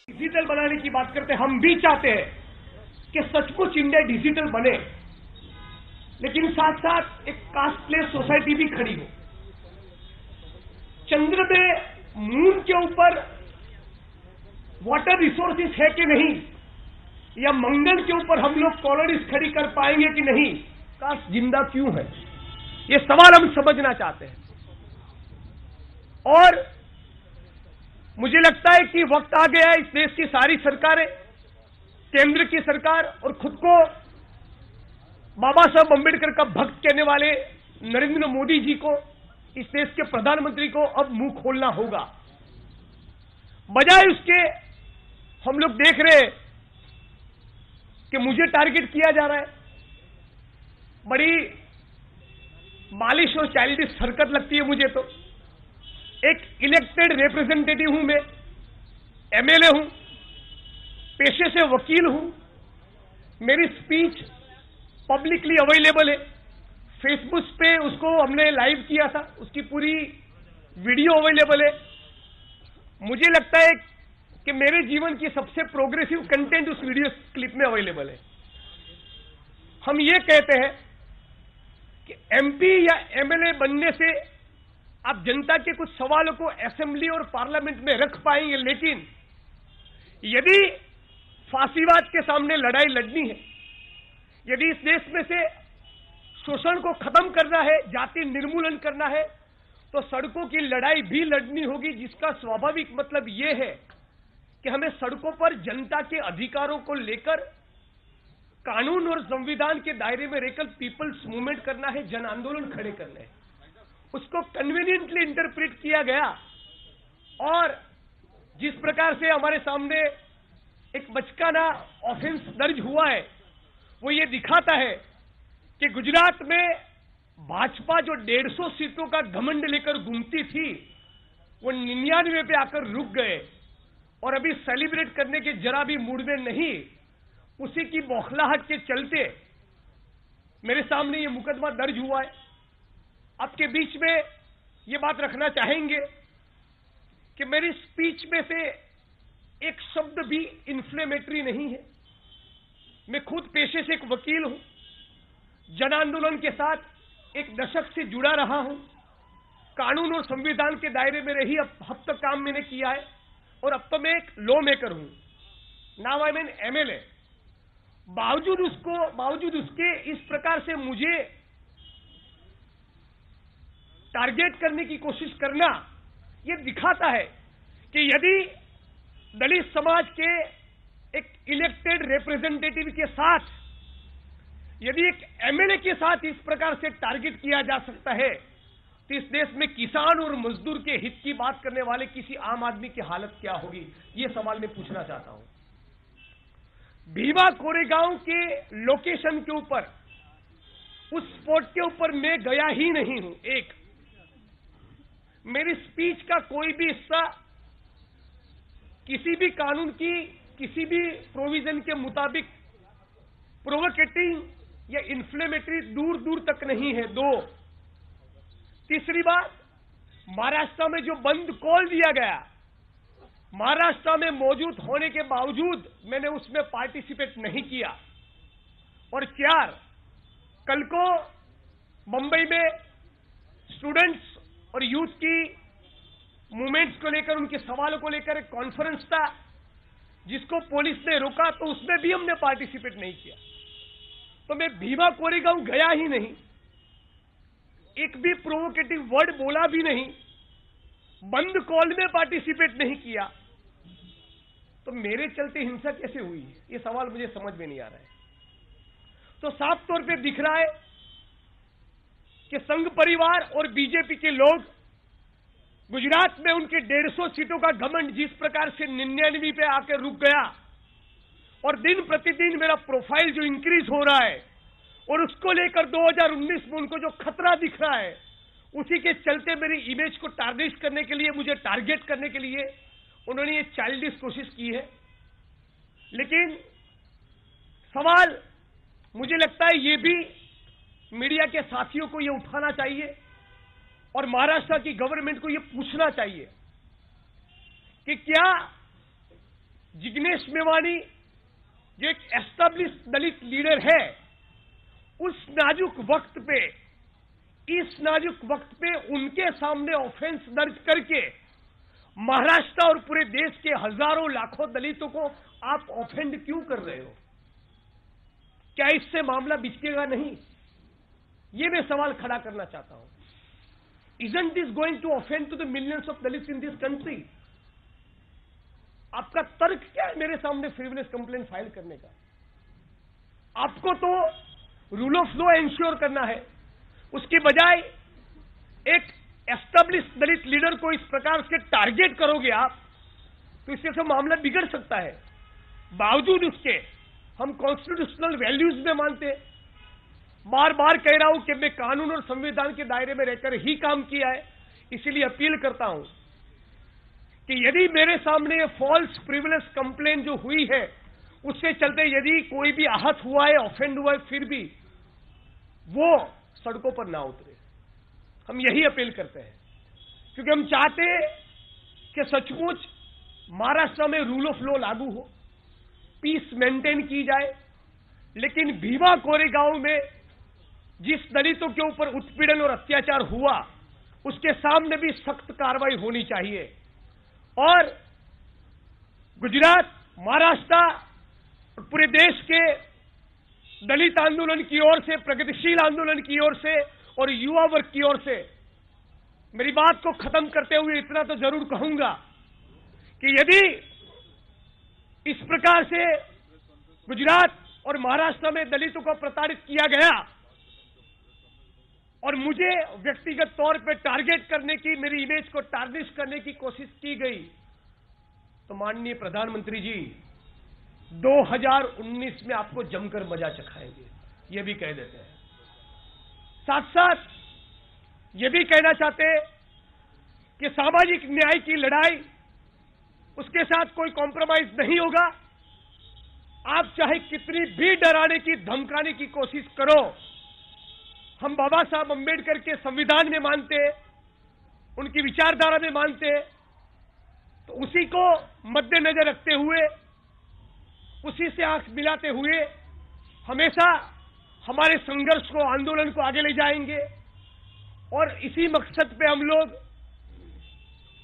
Digital बनाने की बात करते हैं, हम भी चाहते हैं कि सचमुच इंडिया डिजिटल बने, लेकिन साथ साथ एक कास्टलेस सोसाइटी भी खड़ी हो। चंद्र पे, मून के ऊपर वाटर रिसोर्सेस है कि नहीं, या मंगल के ऊपर हम लोग कॉलोनीज खड़ी कर पाएंगे कि नहीं, काश जिंदा क्यों है, ये सवाल हम समझना चाहते हैं। और मुझे लगता है कि वक्त आ गया है इस देश की सारी सरकारें, केंद्र की सरकार और खुद को बाबा साहब अम्बेडकर का भक्त कहने वाले नरेंद्र मोदी जी को, इस देश के प्रधानमंत्री को अब मुंह खोलना होगा। बजाय उसके हम लोग देख रहे हैं कि मुझे टारगेट किया जा रहा है। बड़ी बालिश और चाइल्डिश हरकत लगती है मुझे तो। एक इलेक्टेड रिप्रेजेंटेटिव हूं मैं, एमएलए हूं, पेशे से वकील हूं, मेरी स्पीच पब्लिकली अवेलेबल है। फेसबुक पे उसको हमने लाइव किया था, उसकी पूरी वीडियो अवेलेबल है। मुझे लगता है कि मेरे जीवन की सबसे प्रोग्रेसिव कंटेंट उस वीडियो क्लिप में अवेलेबल है। हम ये कहते हैं कि एमपी या एमएलए बनने से आप जनता के कुछ सवालों को असेंबली और पार्लियामेंट में रख पाएंगे, लेकिन यदि फांसीवाद के सामने लड़ाई लड़नी है, यदि इस देश में से शोषण को खत्म करना है, जाति निर्मूलन करना है, तो सड़कों की लड़ाई भी लड़नी होगी, जिसका स्वाभाविक मतलब यह है कि हमें सड़कों पर जनता के अधिकारों को लेकर कानून और संविधान के दायरे में रहकर पीपल्स मूवमेंट करना है, जन आंदोलन खड़े करने हैं। उसको कन्वीनियंटली इंटरप्रेट किया गया और जिस प्रकार से हमारे सामने एक बचकाना ऑफेंस दर्ज हुआ है, वो ये दिखाता है कि गुजरात में भाजपा जो 150 सीटों का घमंड लेकर घूमती थी, वो 99 पे आकर रुक गए और अभी सेलिब्रेट करने के जरा भी मूड में नहीं। उसी की बौखलाहट के चलते मेरे सामने ये मुकदमा दर्ज हुआ है। आपके बीच में ये बात रखना चाहेंगे कि मेरी स्पीच में से एक शब्द भी इन्फ्लेमेटरी नहीं है। मैं खुद पेशे से एक वकील हूं, जन आंदोलन के साथ एक दशक से जुड़ा रहा हूं, कानून और संविधान के दायरे में रही अब तक काम मैंने किया है, और अब तो मैं एक लॉ मेकर हूं, now I am N MLA. बावजूद उसके इस प्रकार से मुझे टारगेट करने की कोशिश करना, यह दिखाता है कि यदि दलित समाज के एक इलेक्टेड रिप्रेजेंटेटिव के साथ, यदि एक एमएलए के साथ इस प्रकार से टारगेट किया जा सकता है, तो इस देश में किसान और मजदूर के हित की बात करने वाले किसी आम आदमी की हालत क्या होगी, यह सवाल मैं पूछना चाहता हूं। भीमा कोरेगांव के लोकेशन के ऊपर, उस स्पॉट के ऊपर मैं गया ही नहीं हूं। एक मेरी स्पीच का कोई भी हिस्सा किसी भी कानून की किसी भी प्रोविजन के मुताबिक प्रोवोकेटिंग या इन्फ्लेमेटरी दूर दूर तक नहीं है। दो, तीसरी बात, महाराष्ट्र में जो बंद कॉल दिया गया, महाराष्ट्र में मौजूद होने के बावजूद मैंने उसमें पार्टिसिपेट नहीं किया। और चार, कल को मुंबई में स्टूडेंट्स और यूथ की मूवमेंट्स को लेकर, उनके सवालों को लेकर एक कॉन्फ्रेंस था, जिसको पुलिस ने रोका, तो उसमें भी हमने पार्टिसिपेट नहीं किया। तो मैं भीमा कोरेगांव गया ही नहीं, एक भी प्रोवोकेटिव वर्ड बोला भी नहीं, बंद कॉल में पार्टिसिपेट नहीं किया, तो मेरे चलते हिंसा कैसे हुई है, ये सवाल मुझे समझ में नहीं आ रहा है। तो साफ तौर पे दिख रहा है कि संघ परिवार और बीजेपी के लोग गुजरात में उनके 150 सीटों का घमंड जिस प्रकार से 99 पे आकर रुक गया, और दिन प्रतिदिन मेरा प्रोफाइल जो इंक्रीज हो रहा है, और उसको लेकर 2019 में उनको जो खतरा दिख रहा है, उसी के चलते मेरी इमेज को टारगेट करने के लिए, मुझे टारगेट करने के लिए उन्होंने ये चाइल्डिश कोशिश की है। लेकिन सवाल मुझे लगता है ये भी मीडिया के साथियों को ये उठाना चाहिए और महाराष्ट्र की गवर्नमेंट को ये पूछना चाहिए कि क्या जिग्नेश मेवानी जो एक एस्टेब्लिश दलित लीडर है, उस नाजुक वक्त पे, इस नाजुक वक्त पे उनके सामने ऑफेंस दर्ज करके महाराष्ट्र और पूरे देश के हजारों लाखों दलितों को आप ऑफेंड क्यों कर रहे हो? क्या इससे मामला बिचकेगा नहीं? ये मैं सवाल खड़ा करना चाहता हूं। Isn't this going to offend to the millions of Dalits in this country? आपका तर्क क्या है मेरे सामने फ्रीविलेस कंप्लेंट फाइल करने का? आपको तो रूल ऑफ लॉ इंश्योर करना है, उसकी बजाय एक एस्टेब्लिश दलित लीडर को इस प्रकार से टारगेट करोगे आप, तो इससे तो मामला बिगड़ सकता है। बावजूद उसके हम कॉन्स्टिट्यूशनल वैल्यूज में मानते हैं। बार बार कह रहा हूं कि मैं कानून और संविधान के दायरे में रहकर ही काम किया है, इसीलिए अपील करता हूं कि यदि मेरे सामने ये फॉल्स प्रिविलेज कंप्लेंट जो हुई है, उससे चलते यदि कोई भी आहत हुआ है, ऑफेंड हुआ है, फिर भी वो सड़कों पर ना उतरे। हम यही अपील करते हैं, क्योंकि हम चाहते हैं कि सचमुच महाराष्ट्र में रूल ऑफ लॉ लागू हो, पीस मेंटेन की जाए। लेकिन भीमा कोरेगांव में जिस दलितों के ऊपर उत्पीड़न और अत्याचार हुआ, उसके सामने भी सख्त कार्रवाई होनी चाहिए। और गुजरात, महाराष्ट्र और पूरे देश के दलित आंदोलन की ओर से, प्रगतिशील आंदोलन की ओर से और युवा वर्ग की ओर से मेरी बात को खत्म करते हुए इतना तो जरूर कहूंगा कि यदि इस प्रकार से गुजरात और महाराष्ट्र में दलितों को प्रताड़ित किया गया और मुझे व्यक्तिगत तौर पे टारगेट करने की, मेरी इमेज को टार्निश करने की कोशिश की गई, तो माननीय प्रधानमंत्री जी 2019 में आपको जमकर मजा चखाएंगे, ये भी कह देते हैं। साथ साथ ये भी कहना चाहते हैं कि सामाजिक न्याय की लड़ाई, उसके साथ कोई कॉम्प्रोमाइज नहीं होगा। आप चाहे कितनी भी डराने की, धमकाने की कोशिश करो, हम बाबा साहब अंबेडकर के संविधान में मानते हैं, उनकी विचारधारा में मानते हैं, तो उसी को मद्देनजर रखते हुए, उसी से आंख मिलाते हुए हमेशा हमारे संघर्ष को, आंदोलन को आगे ले जाएंगे। और इसी मकसद पे हम लोग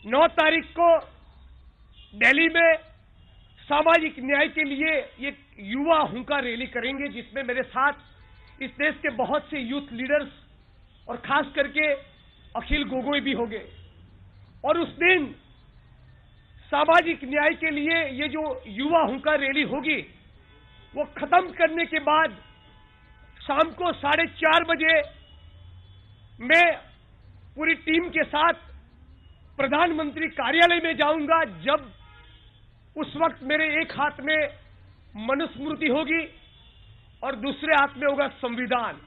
9 तारीख को दिल्ली में सामाजिक न्याय के लिए एक युवा हुंकार रैली करेंगे, जिसमें मेरे साथ इस देश के बहुत से यूथ लीडर्स और खास करके अखिल गोगोई भी होंगे। और उस दिन सामाजिक न्याय के लिए ये जो युवा हुंकार रैली होगी, वो खत्म करने के बाद शाम को 4:30 बजे मैं पूरी टीम के साथ प्रधानमंत्री कार्यालय में जाऊंगा। जब उस वक्त मेरे एक हाथ में मनुस्मृति होगी और दूसरे हाथ में होगा संविधान।